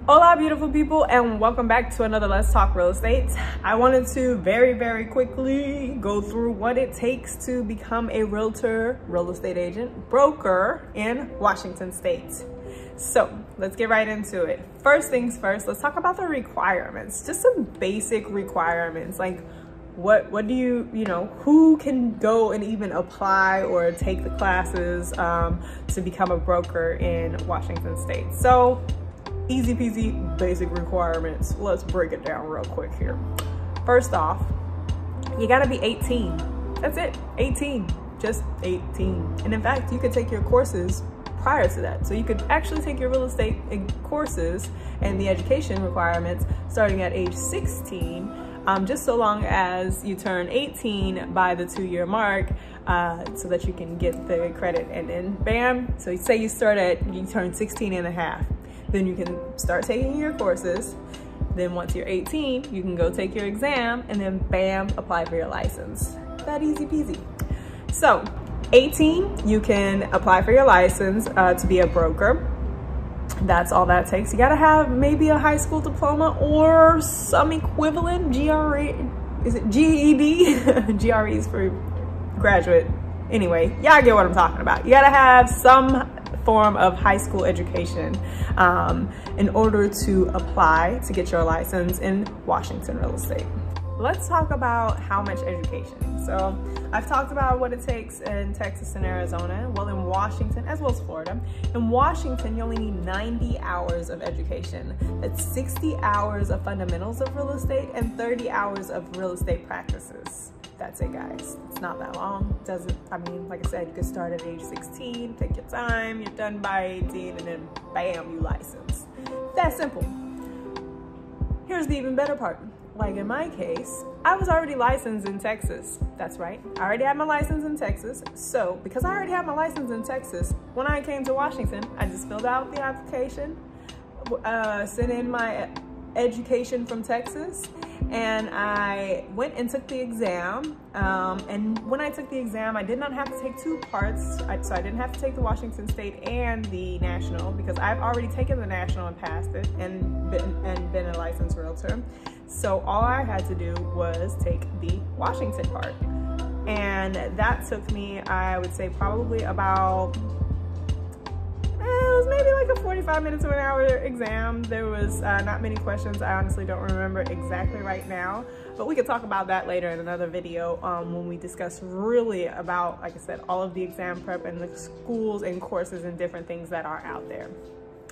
Hola beautiful people, and welcome back to another Let's Talk Real Estate. I wanted to very quickly go through what it takes to become a realtor, real estate agent, broker in Washington State. So let's get right into it. First things first, let's talk about the requirements. Just some basic requirements, like what do you know, who can go and even apply or take the classes to become a broker in Washington State. So easy peasy basic requirements. Let's break it down real quick here. First off, you gotta be 18. That's it, 18, just 18. And in fact, you could take your courses prior to that. So you could actually take your real estate courses and the education requirements starting at age 16, just so long as you turn 18 by the 2-year mark, so that you can get the credit, and then bam. So say you turn 16 and a half. Then you can start taking your courses. Then once you're 18, you can go take your exam, and then bam, apply for your license. That easy peasy. So 18, you can apply for your license to be a broker. That's all that takes. You gotta have maybe a high school diploma or some equivalent, is it GED? GRE is for graduate. Anyway, y'all get what I'm talking about. You gotta have some form of high school education in order to apply to get your license in Washington real estate. Let's talk about how much education. So I've talked about what it takes in Texas and Arizona, well, in Washington as well as Florida. In Washington, you only need 90 hours of education. That's 60 hours of fundamentals of real estate and 30 hours of real estate practices. That's it, guys. It's not that long. I mean, like I said, you could start at age 16, take your time, you're done by 18, and then bam, you license. That simple. Here's the even better part. Like in my case, I was already licensed in Texas. That's right, I already had my license in Texas. So because I already had my license in Texas, when I came to Washington, I just filled out the application, sent in my education from Texas, and I went and took the exam. And when I took the exam, I did not have to take two parts. So I didn't have to take the Washington State and the National, because I've already taken the National and passed it and been a licensed realtor. So all I had to do was take the Washington part. And that took me, I would say, probably about, it was maybe like a 45 minutes to an hour exam. There was not many questions. I honestly don't remember exactly right now, but we could talk about that later in another video when we discuss really about, like I said, all of the exam prep and the schools and courses and different things that are out there.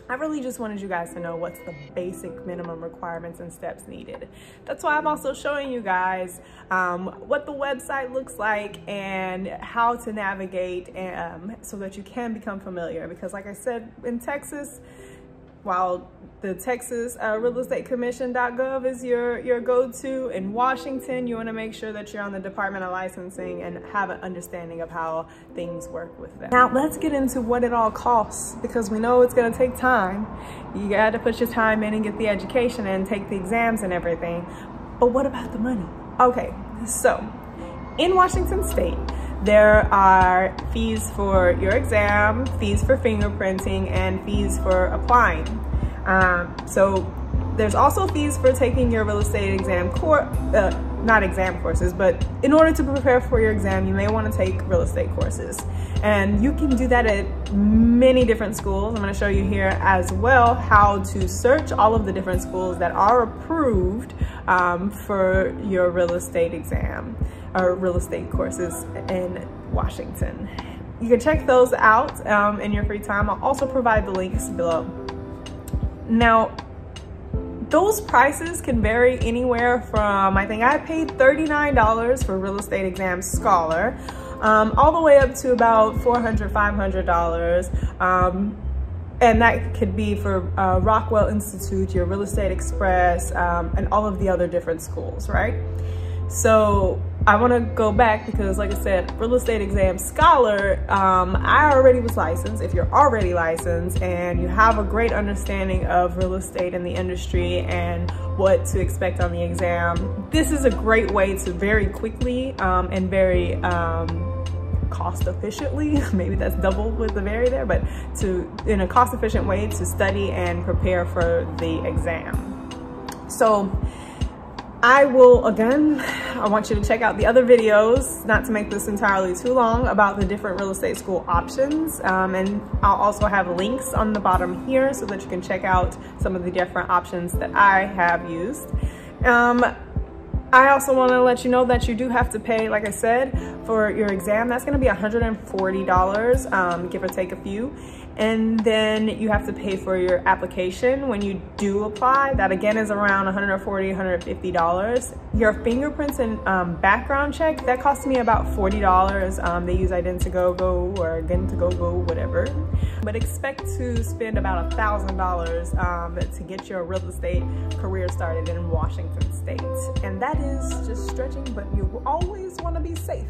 I really just wanted you guys to know what's the basic minimum requirements and steps needed. That's why I'm also showing you guys what the website looks like and how to navigate so that you can become familiar. Because like I said, in Texas, while the Texas Real Estate Commission.gov is your go-to, in Washington, you want to make sure that you're on the Department of Licensing and have an understanding of how things work with them. Now let's get into what it all costs, because we know it's going to take time. You got to put your time in and get the education and take the exams and everything. But what about the money? Okay, so in Washington State, there are fees for your exam, fees for fingerprinting, and fees for applying. So there's also fees for taking your real estate exam not exam courses, but in order to prepare for your exam, you may want to take real estate courses. And you can do that at many different schools. I'm going to show you here as well how to search all of the different schools that are approved for your real estate exam or real estate courses in Washington. You can check those out in your free time. I'll also provide the links below. Now, those prices can vary anywhere from, I think I paid $39 for real estate exam scholar, all the way up to about $400, $500. And that could be for Rockwell Institute, your Real Estate Express, and all of the other different schools, right? So I want to go back because, like I said, real estate exam scholar, I already was licensed. If you're already licensed and you have a great understanding of real estate and the industry and what to expect on the exam, this is a great way to very quickly and very cost efficiently. Maybe that's double with the very there, but in a cost efficient way to study and prepare for the exam. So I want you to check out the other videos, not to make this entirely too long, about the different real estate school options. And I'll also have links on the bottom here so that you can check out some of the different options that I have used. I also want to let you know that you do have to pay, like I said, for your exam. That's going to be $140, give or take a few. And then you have to pay for your application when you do apply. That again is around $140, $150. Your fingerprints and background check, that cost me about $40. They use Identigogo or Identigogo, whatever. But expect to spend about $1,000 to get your real estate career started in Washington State. And that is just stretching, but you always want to be safe.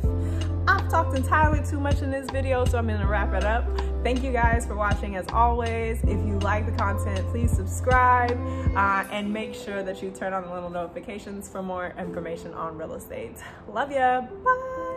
I've talked entirely too much in this video, so I'm going to wrap it up. Thank you guys for watching as always. If you like the content, please subscribe and make sure that you turn on the little notifications for more information on real estate. Love ya. Bye.